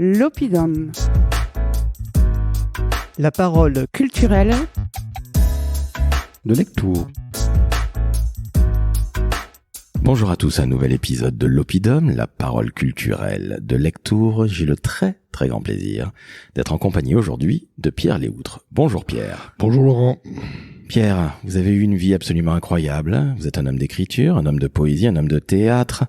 l'Oppidum. La parole culturelle de Lectoure. Bonjour à tous, un nouvel épisode de l'Oppidum, la parole culturelle de Lectoure. J'ai le très grand plaisir d'être en compagnie aujourd'hui de Pierre Léoutre. Bonjour Pierre. Bonjour Laurent. Pierre, vous avez eu une vie absolument incroyable. Vous êtes un homme d'écriture, un homme de poésie, un homme de théâtre,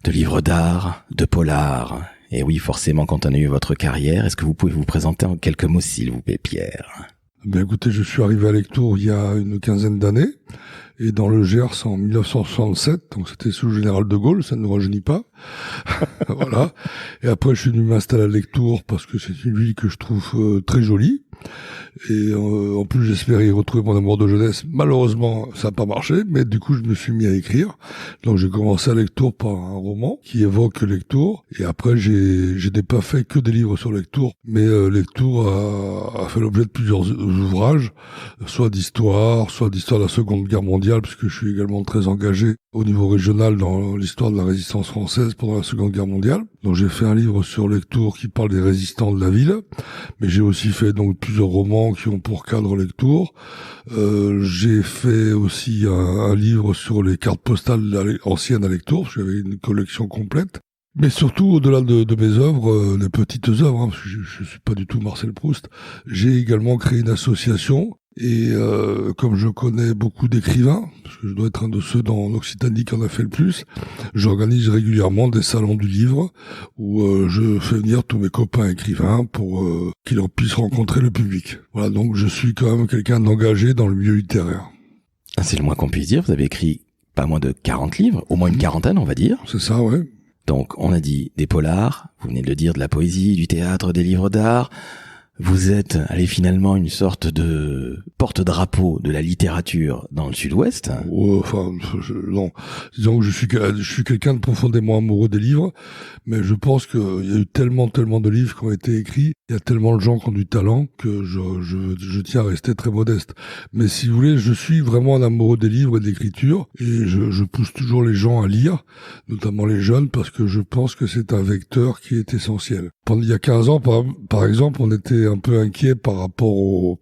de livres d'art, de polar. Et oui, forcément, quand on a eu votre carrière, est-ce que vous pouvez vous présenter en quelques mots, s'il vous plaît, Pierre ? Bien écoutez, je suis arrivé à Lectoure il y a une quinzaine d'années, et dans le Gers en 1967, donc c'était sous le général de Gaulle, ça ne nous rajeunit pas. Voilà. Et après, je suis venu m'installer à Lectoure parce que c'est une ville que je trouve très jolie. Et en plus, j'espérais y retrouver mon amour de jeunesse. Malheureusement, ça n'a pas marché, mais du coup, je me suis mis à écrire. Donc, j'ai commencé à Lectoure par un roman qui évoque Lectoure. Et après, j'ai pas fait que des livres sur Lectoure, mais Lectoure a fait l'objet de plusieurs ouvrages, soit d'histoire de la Seconde Guerre mondiale, puisque je suis également très engagé au niveau régional dans l'histoire de la résistance française pendant la Seconde Guerre mondiale. Donc j'ai fait un livre sur Lectoure qui parle des résistants de la ville, mais j'ai aussi fait donc plusieurs romans qui ont pour cadre Lectoure. J'ai fait aussi un livre sur les cartes postales anciennes à Lectoure, parce que j'avais une collection complète. Mais surtout, au-delà de mes œuvres, les petites œuvres, parce que je suis pas du tout Marcel Proust, j'ai également créé une association. Et comme je connais beaucoup d'écrivains, parce que je dois être un de ceux en Occitanie qui en a fait le plus, j'organise régulièrement des salons du livre où je fais venir tous mes copains écrivains pour qu'ils puissent rencontrer le public. Voilà, donc je suis quand même quelqu'un d'engagé dans le milieu littéraire. C'est le moins qu'on puisse dire, vous avez écrit pas moins de 40 livres, au moins une quarantaine on va dire. C'est ça, ouais. Donc on a dit des polars, vous venez de le dire, de la poésie, du théâtre, des livres d'art. Vous êtes allé finalement une sorte de porte-drapeau de la littérature dans le Sud-Ouest. Non. Disons que je suis quelqu'un de profondément amoureux des livres, mais je pense qu'il y a eu tellement de livres qui ont été écrits, il y a tellement de gens qui ont du talent que je tiens à rester très modeste. Mais si vous voulez, je suis vraiment un amoureux des livres et de l'écriture, et je pousse toujours les gens à lire, notamment les jeunes, parce que je pense que c'est un vecteur qui est essentiel. Il y a 15 ans, par exemple, on était un peu inquiet par rapport aux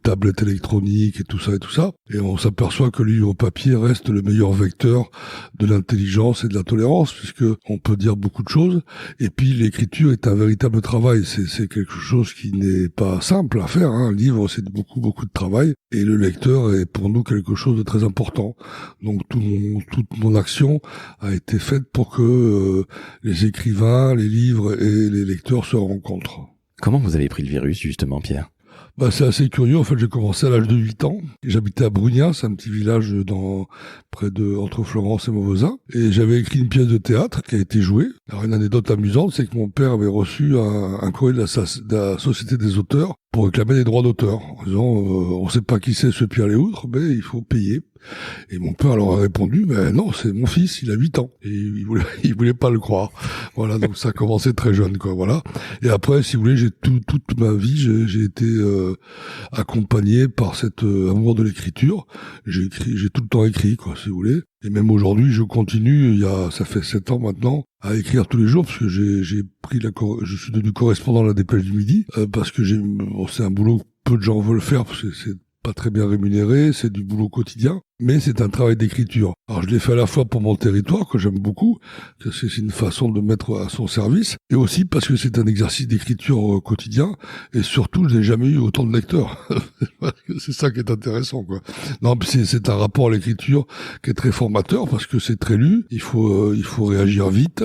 tablettes électroniques et tout ça. Et on s'aperçoit que le livre papier reste le meilleur vecteur de l'intelligence et de la tolérance, puisque on peut dire beaucoup de choses. Et puis l'écriture est un véritable travail. C'est quelque chose qui n'est pas simple à faire. Un livre, c'est beaucoup de travail. Et le lecteur est pour nous quelque chose de très important. Donc toute mon action a été faite pour que les écrivains, les livres et les lecteurs se rencontrent. Comment vous avez pris le virus, justement, Pierre ? C'est assez curieux. En fait, j'ai commencé à l'âge de 8 ans. J'habitais à Brugnas, c'est un petit village entre Florence et Mauvesin. Et j'avais écrit une pièce de théâtre qui a été jouée. Alors, une anecdote amusante, c'est que mon père avait reçu un courrier de la Société des auteurs pour réclamer des droits d'auteur. En disant, on sait pas qui c'est ce Pierre Léoutre, mais il faut payer. Et mon père leur a répondu, mais non, c'est mon fils, il a 8 ans. Et il voulait pas le croire. Voilà, donc ça a commencé très jeune, quoi, voilà. Et après, si vous voulez, toute ma vie, j'ai été accompagné par cet amour de l'écriture. J'ai tout le temps écrit, quoi, si vous voulez. Et même aujourd'hui, je continue, ça fait 7 ans maintenant, à écrire tous les jours, parce que je suis devenu correspondant à la Dépêche du Midi, parce que c'est un boulot que peu de gens veulent faire, parce que c'est pas très bien rémunéré, c'est du boulot quotidien, mais c'est un travail d'écriture. Alors je l'ai fait à la fois pour mon territoire, que j'aime beaucoup, que c'est une façon de mettre à son service, et aussi parce que c'est un exercice d'écriture quotidien, et surtout je n'ai jamais eu autant de lecteurs. C'est ça qui est intéressant, quoi. Non, c'est un rapport à l'écriture qui est très formateur, parce que c'est très lu, il faut réagir vite,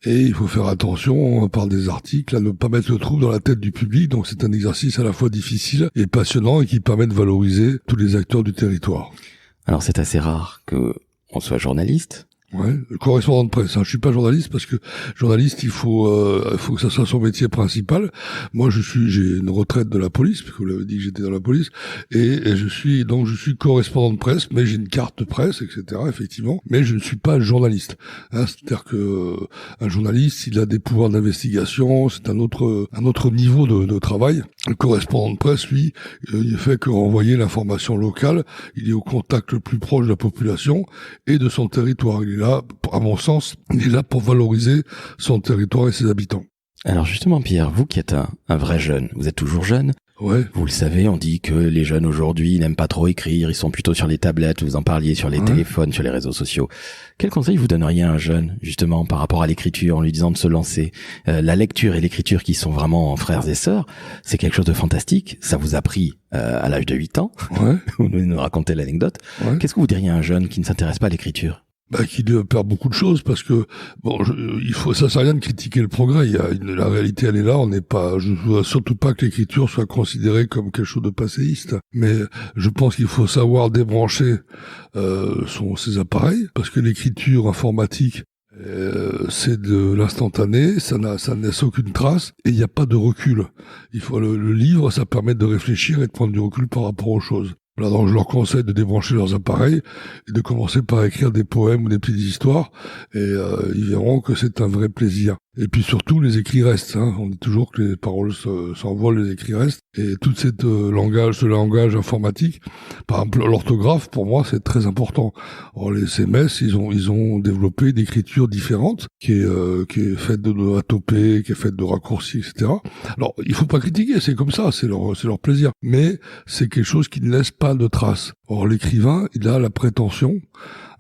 et il faut faire attention, par des articles, à ne pas mettre le trou dans la tête du public. Donc c'est un exercice à la fois difficile et passionnant et qui permet de valoriser tous les acteurs du territoire. Alors c'est assez rare que on soit journaliste. Ouais, correspondant de presse. Je suis pas journaliste parce que journaliste, il faut que ça soit son métier principal. Moi, j'ai une retraite de la police, parce que vous l'avez dit que j'étais dans la police, et je suis correspondant de presse, mais j'ai une carte de presse, etc. Effectivement, mais je ne suis pas journaliste. C'est-à-dire que un journaliste, il a des pouvoirs d'investigation, c'est un autre niveau de travail. Le correspondant de presse, lui, il fait que renvoyer l'information locale. Il est au contact le plus proche de la population et de son territoire. Il est là, à mon sens, il est là pour valoriser son territoire et ses habitants. Alors justement, Pierre, vous qui êtes un vrai jeune, vous êtes toujours jeune, Ouais. vous le savez, on dit que les jeunes aujourd'hui n'aiment pas trop écrire, ils sont plutôt sur les tablettes, vous en parliez, sur les téléphones, sur les réseaux sociaux. Quel conseil vous donneriez à un jeune, justement, par rapport à l'écriture, en lui disant de se lancer? La lecture et l'écriture qui sont vraiment frères et sœurs, c'est quelque chose de fantastique. Ça vous a pris à l'âge de 8 ans. Ouais. Vous nous racontez l'anecdote. Ouais. Qu'est-ce que vous diriez à un jeune qui ne s'intéresse pas à l'écriture? Qui perd beaucoup de choses parce que ça sert à rien de critiquer le progrès. La réalité, elle est là. Je veux surtout pas que l'écriture soit considérée comme quelque chose de passéiste, mais je pense qu'il faut savoir débrancher ses appareils parce que l'écriture informatique, c'est de l'instantané, ça ne laisse aucune trace et il n'y a pas de recul. Le livre, ça permet de réfléchir et de prendre du recul par rapport aux choses. Voilà, donc je leur conseille de débrancher leurs appareils et de commencer par écrire des poèmes ou des petites histoires et ils verront que c'est un vrai plaisir. Et puis surtout, les écrits restent. On dit toujours que les paroles s'envolent, les écrits restent. Et tout ce langage informatique, par exemple l'orthographe, pour moi, c'est très important. Alors, les CMS, ils ont développé une écriture différente qui est faite de atopées, qui est faite de raccourcis, etc. Alors, il faut pas critiquer, c'est comme ça, c'est leur plaisir. Mais c'est quelque chose qui ne laisse pas de traces. Or, l'écrivain, il a la prétention,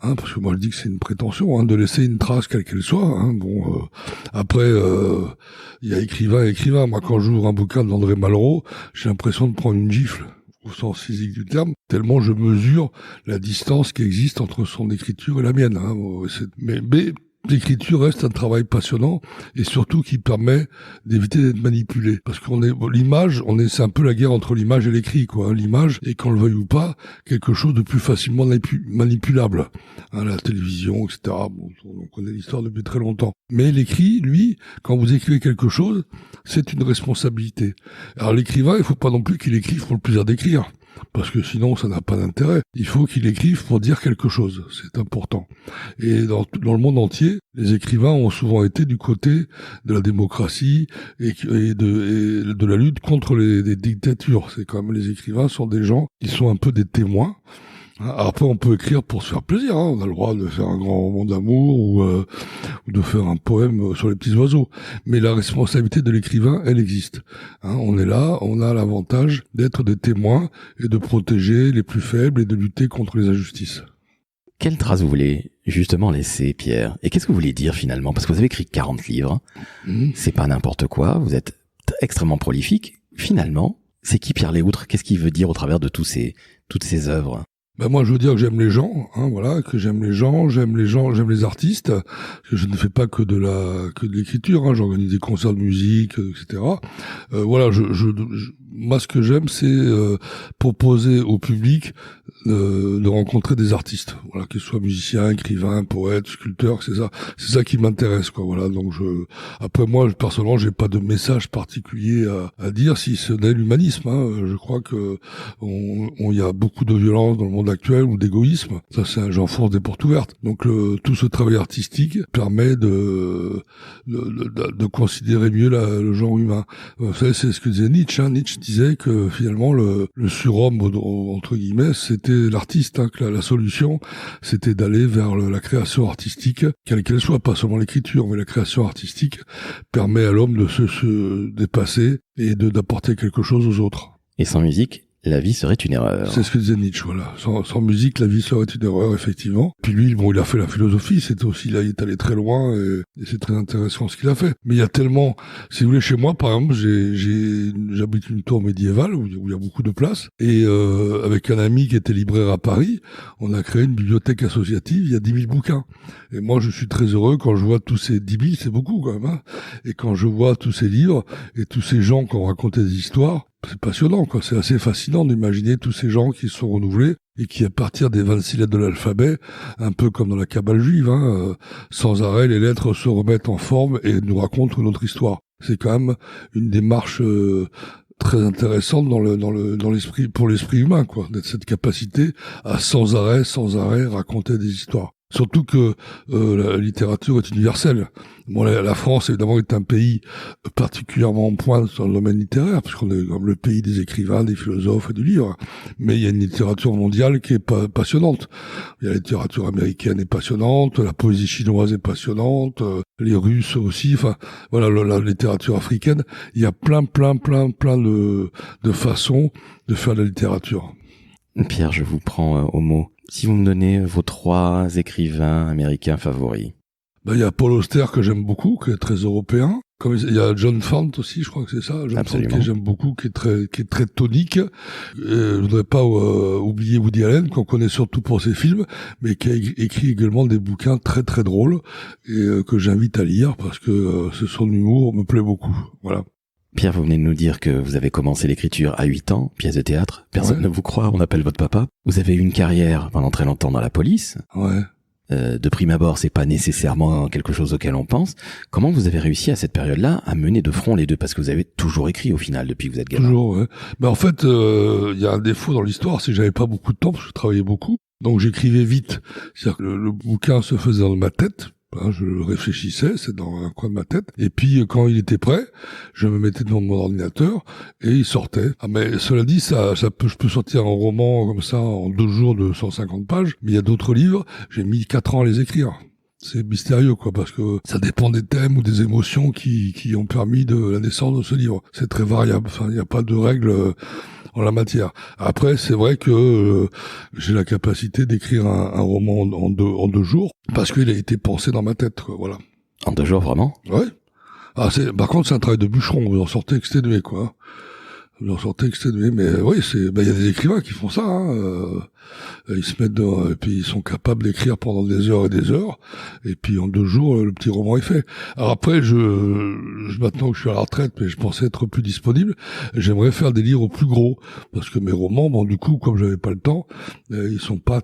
parce que moi je dis que c'est une prétention, de laisser une trace quelle qu'elle soit. Après, il y a écrivain et écrivain. Moi, quand j'ouvre un bouquin d'André Malraux, j'ai l'impression de prendre une gifle, au sens physique du terme, tellement je mesure la distance qui existe entre son écriture et la mienne. Mais l'écriture reste un travail passionnant et surtout qui permet d'éviter d'être manipulé. Parce c'est un peu la guerre entre l'image et l'écrit, quoi. L'image est, qu'on le veuille ou pas, quelque chose de plus facilement manipulable. La télévision, etc. Bon, on connaît l'histoire depuis très longtemps. Mais l'écrit, lui, quand vous écrivez quelque chose, c'est une responsabilité. Alors l'écrivain, il faut pas non plus qu'il écrive pour le plaisir d'écrire. Parce que sinon, ça n'a pas d'intérêt. Il faut qu'il écrive pour dire quelque chose. C'est important. Et dans le monde entier, les écrivains ont souvent été du côté de la démocratie et de la lutte contre les dictatures. C'est quand même, les écrivains sont des gens qui sont un peu des témoins. Après, on peut écrire pour se faire plaisir. On a le droit de faire un grand roman d'amour ou de faire un poème sur les petits oiseaux. Mais la responsabilité de l'écrivain, elle existe. On est là, on a l'avantage d'être des témoins et de protéger les plus faibles et de lutter contre les injustices. Quelle trace vous voulez justement laisser, Pierre? Et qu'est-ce que vous voulez dire finalement? Parce que vous avez écrit 40 livres. C'est pas n'importe quoi. Vous êtes extrêmement prolifique. Finalement, c'est qui Pierre Léoutre? Qu'est-ce qu'il veut dire au travers de toutes ces œuvres? Moi, je veux dire que j'aime les gens, que j'aime les gens, j'aime les artistes, que je ne fais pas que de l'écriture, j'organise des concerts de musique, etc. Moi, ce que j'aime, c'est proposer au public de rencontrer des artistes, qu'ils soient musiciens, écrivains, poètes, sculpteurs, c'est ça qui m'intéresse, quoi. Voilà, donc après moi, personnellement, j'ai pas de message particulier à dire, si ce n'est l'humanisme. Je crois que il y a beaucoup de violence dans le monde actuel ou d'égoïsme. Ça, j'enfonce des portes ouvertes. Donc tout ce travail artistique permet de considérer mieux le genre humain. Vous savez, c'est ce que disait Nietzsche. Nietzsche disait que finalement le surhomme, entre guillemets, c'était l'artiste, que la solution, c'était d'aller vers la création artistique, quelle qu'elle soit, pas seulement l'écriture, mais la création artistique permet à l'homme de se dépasser et d'apporter quelque chose aux autres. Et sans musique, la vie serait une erreur. C'est ce que disait Nietzsche, voilà. Sans musique, la vie serait une erreur, effectivement. Puis lui, il a fait la philosophie, il est allé très loin, et c'est très intéressant ce qu'il a fait. Mais il y a tellement, si vous voulez, chez moi, par exemple, j'habite une tour médiévale où il y a beaucoup de place, et avec un ami qui était libraire à Paris, on a créé une bibliothèque associative, il y a 10 000 bouquins. Et moi, je suis très heureux quand je vois tous ces 10 000, c'est beaucoup quand même, et quand je vois tous ces livres, et tous ces gens qui ont raconté des histoires, c'est passionnant, quoi. C'est assez fascinant d'imaginer tous ces gens qui sont renouvelés et qui, à partir des 26 lettres de l'alphabet, un peu comme dans la Kabbale juive, sans arrêt, les lettres se remettent en forme et nous racontent une autre histoire. C'est quand même une démarche très intéressante dans l'esprit, pour l'esprit humain, quoi, d'être cette capacité à sans arrêt raconter des histoires. Surtout que la littérature est universelle. Bon, la France, évidemment, est un pays particulièrement en pointe dans le domaine littéraire, puisqu'on est comme le pays des écrivains, des philosophes et du livre. Mais il y a une littérature mondiale qui est passionnante. La littérature américaine est passionnante, la poésie chinoise est passionnante, les Russes aussi. Enfin, voilà, la littérature africaine. Il y a plein de façons de faire de la littérature. Pierre, je vous prends au mot. Si vous me donnez vos 3 écrivains américains favoris. Il y a Paul Auster que j'aime beaucoup, qui est très européen. Comme il y a John Fant aussi, je crois que c'est ça. John Fant que j'aime beaucoup, qui est très tonique. Je voudrais pas oublier Woody Allen, qu'on connaît surtout pour ses films, mais qui a écrit également des bouquins très très drôles et que j'invite à lire parce que son humour me plaît beaucoup. Voilà. Pierre, vous venez de nous dire que vous avez commencé l'écriture à 8 ans, pièce de théâtre. Personne ne vous croit, on appelle votre papa. Vous avez eu une carrière pendant très longtemps dans la police. Ouais. De prime abord, c'est pas nécessairement quelque chose auquel on pense. Comment vous avez réussi à cette période-là à mener de front les deux? Parce que vous avez toujours écrit au final depuis que vous êtes gamin. Toujours, ouais. En fait, il y a un défaut dans l'histoire, c'est que j'avais pas beaucoup de temps parce que je travaillais beaucoup. Donc j'écrivais vite. C'est-à-dire que le bouquin se faisait dans ma tête. Je réfléchissais, c'est dans un coin de ma tête. Et puis, quand il était prêt, je me mettais devant mon ordinateur et il sortait. Mais cela dit, je peux sortir un roman comme ça en 2 jours de 150 pages. Mais il y a d'autres livres, j'ai mis 4 ans à les écrire. C'est mystérieux, parce que ça dépend des thèmes ou des émotions qui ont permis de la naissance de ce livre. C'est très variable. Enfin, il n'y a pas de règles en la matière. Après, c'est vrai que j'ai la capacité d'écrire un roman en 2 jours parce qu'il a été pensé dans ma tête, voilà. En 2 jours, vraiment? Ouais. Par contre, c'est un travail de bûcheron. Vous en sortez exténué, quoi. Vous en sortez exténué, mais oui, il y a des écrivains qui font ça, ils se mettent et puis ils sont capables d'écrire pendant des heures et des heures, et puis en 2 jours, le petit roman est fait. Alors après, maintenant que je suis à la retraite, mais je pensais être plus disponible, j'aimerais faire des livres plus gros, parce que mes romans, du coup, comme j'avais pas le temps, ils sont pas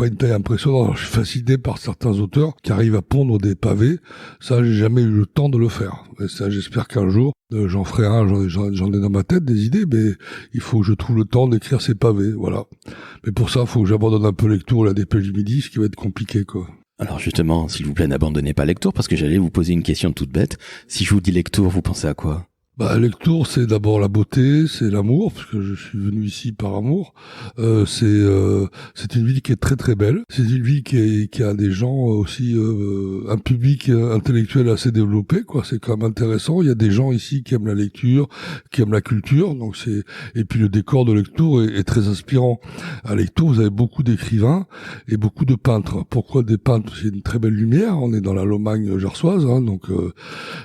une taille impressionnante. Alors, je suis fasciné par certains auteurs qui arrivent à pondre des pavés. Ça, j'ai jamais eu le temps de le faire. Et ça, j'espère qu'un jour, j'en ferai un, j'en ai dans ma tête des idées, mais il faut que je trouve le temps d'écrire ces pavés, voilà. Mais pour ça, il faut que j'abandonne un peu Lectour, la Dépêche du Midi, ce qui va être compliqué, quoi. Alors justement, s'il vous plaît, n'abandonnez pas Lectour, parce que j'allais vous poser une question toute bête. Si je vous dis Lectour, vous pensez à quoi? Lectour, c'est d'abord la beauté, c'est l'amour, parce que je suis venu ici par amour. C'est une ville qui est très très belle. C'est une ville qui a des gens aussi, un public intellectuel assez développé, quoi. C'est quand même intéressant. Il y a des gens ici qui aiment la lecture, qui aiment la culture. Donc et puis le décor de Lectour est très inspirant. À Lectour, vous avez beaucoup d'écrivains et beaucoup de peintres. Pourquoi des peintres? C'est une très belle lumière. On est dans la Lomagne gersoise, donc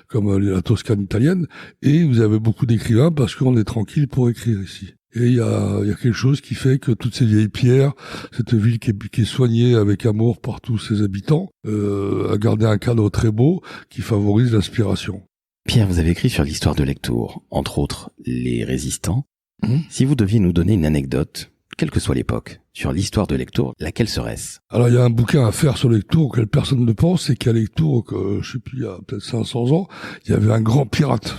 comme la Toscane italienne. Et vous avez beaucoup d'écrivains parce qu'on est tranquille pour écrire ici. Et il y a quelque chose qui fait que toutes ces vieilles pierres, cette ville qui est soignée avec amour par tous ses habitants, a gardé un cadre très beau qui favorise l'inspiration. Pierre, vous avez écrit sur l'histoire de Lectour, entre autres les résistants. Si vous deviez nous donner une anecdote, quelle que soit l'époque, sur l'histoire de Lectour, laquelle serait-ce? Alors, il y a un bouquin à faire sur Lectour auquel personne ne pense, c'est qu'à Lectour, je sais plus, il y a peut-être 500 ans, il y avait un grand pirate.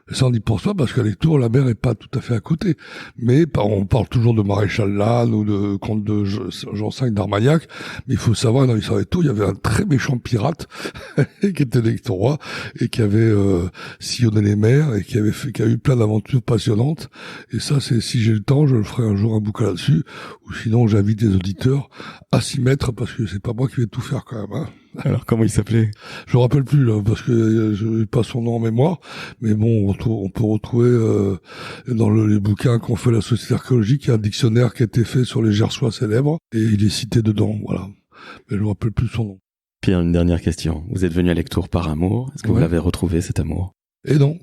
Et ça, on n'y pense pas parce qu'à Lectour, la mer est pas tout à fait à côté. Mais on parle toujours de Maréchal Lannes ou de comte de Jean V d'Armagnac. Mais il faut savoir, dans l'histoire de Lectour, il y avait un très méchant pirate qui était lectorois et qui avait sillonné les mers et qui a eu plein d'aventures passionnantes. Et ça, si j'ai le temps, je le ferai un jour un bouquin là-dessus. Ou sinon, j'invite les auditeurs à s'y mettre parce que c'est pas moi qui vais tout faire quand même, Alors, comment il s'appelait? Je me rappelle plus, là, parce que je n'ai pas son nom en mémoire. Mais bon, on peut retrouver dans les bouquins qu'on fait la Société archéologique, il y a un dictionnaire qui a été fait sur les Gersois célèbres, et il est cité dedans, voilà. Mais je me rappelle plus son nom. Pierre, une dernière question. Vous êtes venu à Lectour par amour. Est-ce que vous l'avez retrouvé, cet amour? Et non,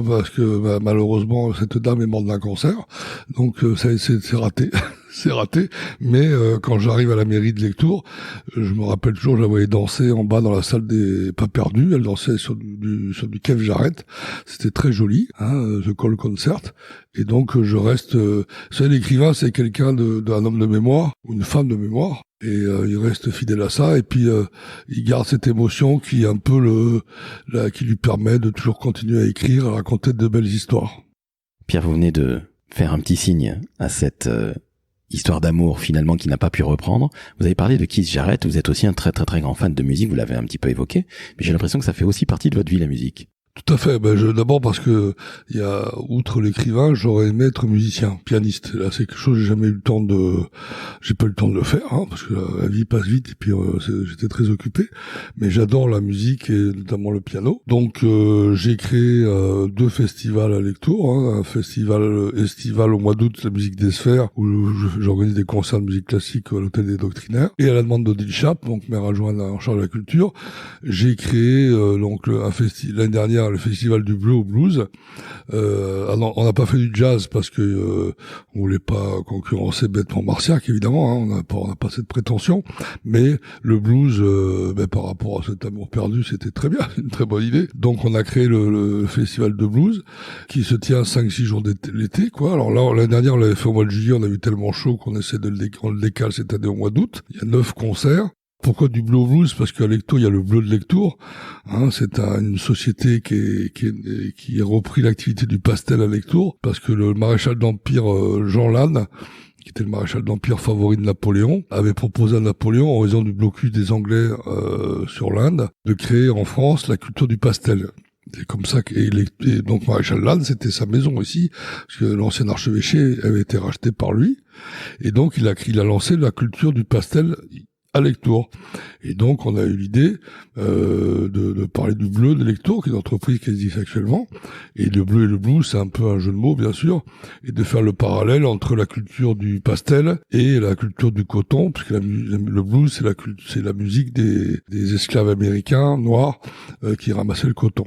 parce que malheureusement, cette dame est morte d'un cancer, donc c'est raté. C'est raté, mais quand j'arrive à la mairie de Lectour, je me rappelle toujours, je la voyais danser en bas dans la salle des Pas Perdus. Elle dansait sur du Kev Jarrett. C'était très joli, The Call Concert. Et donc je reste. Vous savez, l'écrivain, c'est quelqu'un d'un homme de mémoire ou une femme de mémoire, et il reste fidèle à ça. Et puis il garde cette émotion qui est un peu qui lui permet de toujours continuer à écrire, à raconter de belles histoires. Pierre, vous venez de faire un petit signe à cette histoire d'amour finalement qui n'a pas pu reprendre. Vous avez parlé de Keith Jarrett, vous êtes aussi un très très très grand fan de musique, vous l'avez un petit peu évoqué, mais j'ai l'impression que ça fait aussi partie de votre vie, la musique. Tout à fait. D'abord parce que il y a, outre l'écrivain, j'aurais aimé être musicien, pianiste. Là, c'est quelque chose que j'ai pas eu le temps de le faire, parce que la vie passe vite et puis j'étais très occupé. Mais j'adore la musique et notamment le piano. Donc j'ai créé 2 festivals à Lectoure, un festival estival au mois d'août, la musique des sphères, où j'organise des concerts de musique classique à l'hôtel des Doctrinaires. Et à la demande d'Odile Chape, donc maire adjointe en charge de la culture, j'ai créé un festival l'année dernière, le festival du Bleu au Blues. On n'a pas fait du jazz parce que on voulait pas concurrencer bêtement Marciac, évidemment, on n'a pas cette prétention, mais le blues par rapport à cet amour perdu, c'était très bien, une très bonne idée. Donc on a créé le festival de blues qui se tient 5-6 jours l'été, quoi. Alors là, l'année dernière, on l'avait fait au mois de juillet, on a eu tellement chaud qu'on essaie on le décale cette année au mois d'août. Il y a 9 concerts. Pourquoi du Bleu Blues? Parce qu'à Lectoure, il y a le Bleu de Lectoure. C'est une société qui a repris l'activité du pastel à Lectoure, parce que le maréchal d'Empire Jean Lannes, qui était le maréchal d'Empire favori de Napoléon, avait proposé à Napoléon, en raison du blocus des Anglais sur l'Inde, de créer en France la culture du pastel. C'est comme ça et donc maréchal Lannes, c'était sa maison ici, parce que l'ancien archevêché avait été racheté par lui, et donc il a lancé la culture du pastel à Lectoure. Et donc, on a eu l'idée de parler du Bleu de Lectoure, qui est une entreprise qui existe actuellement. Et le bleu et le blues, c'est un peu un jeu de mots, bien sûr, et de faire le parallèle entre la culture du pastel et la culture du coton, puisque le blues, c'est la musique des esclaves américains noirs qui ramassaient le coton.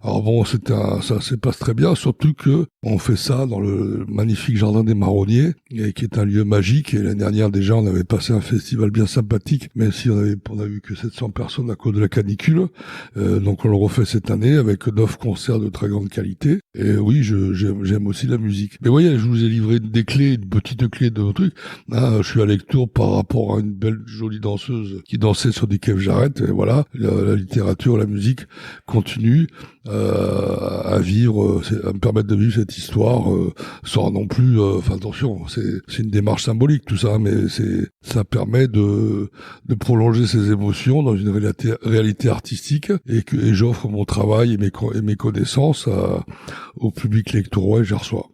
Alors bon, ça se passe très bien, surtout que on fait ça dans le magnifique jardin des Marronniers, qui est un lieu magique. Et l'année dernière, déjà, on avait passé un festival bien sympathique, même si on a vu que 700 personnes à cause de la canicule. Donc on le refait cette année avec 9 concerts de très grande qualité. Et oui, j'aime aussi la musique. Mais voyez, je vous ai livré une petite clé de truc. Je suis à Lectoure par rapport à une belle, jolie danseuse qui dansait sur des Keith Jarrett. Et voilà, la littérature, la musique continue à vivre, à me permettre de vivre cette histoire sans non plus... attention, c'est une démarche symbolique tout ça, mais ça permet de prolonger ses émotions dans une réalité artistique, et j'offre mon travail et mes connaissances au public lectorois et gersois.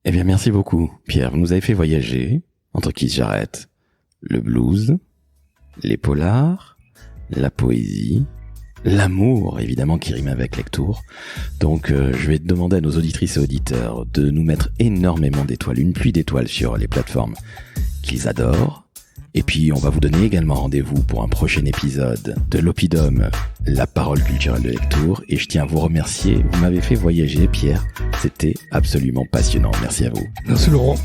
Eh bien, merci beaucoup, Pierre. Vous nous avez fait voyager entre Keith Jarrett, le blues, les polars, la poésie, l'amour, évidemment, qui rime avec Lectoure. Donc, je vais demander à nos auditrices et auditeurs de nous mettre énormément d'étoiles, une pluie d'étoiles sur les plateformes qu'ils adorent. Et puis, on va vous donner également rendez-vous pour un prochain épisode de l'Oppidum, la parole culturelle de Lectoure. Et je tiens à vous remercier. Vous m'avez fait voyager, Pierre. C'était absolument passionnant. Merci à vous. Merci, Laurent.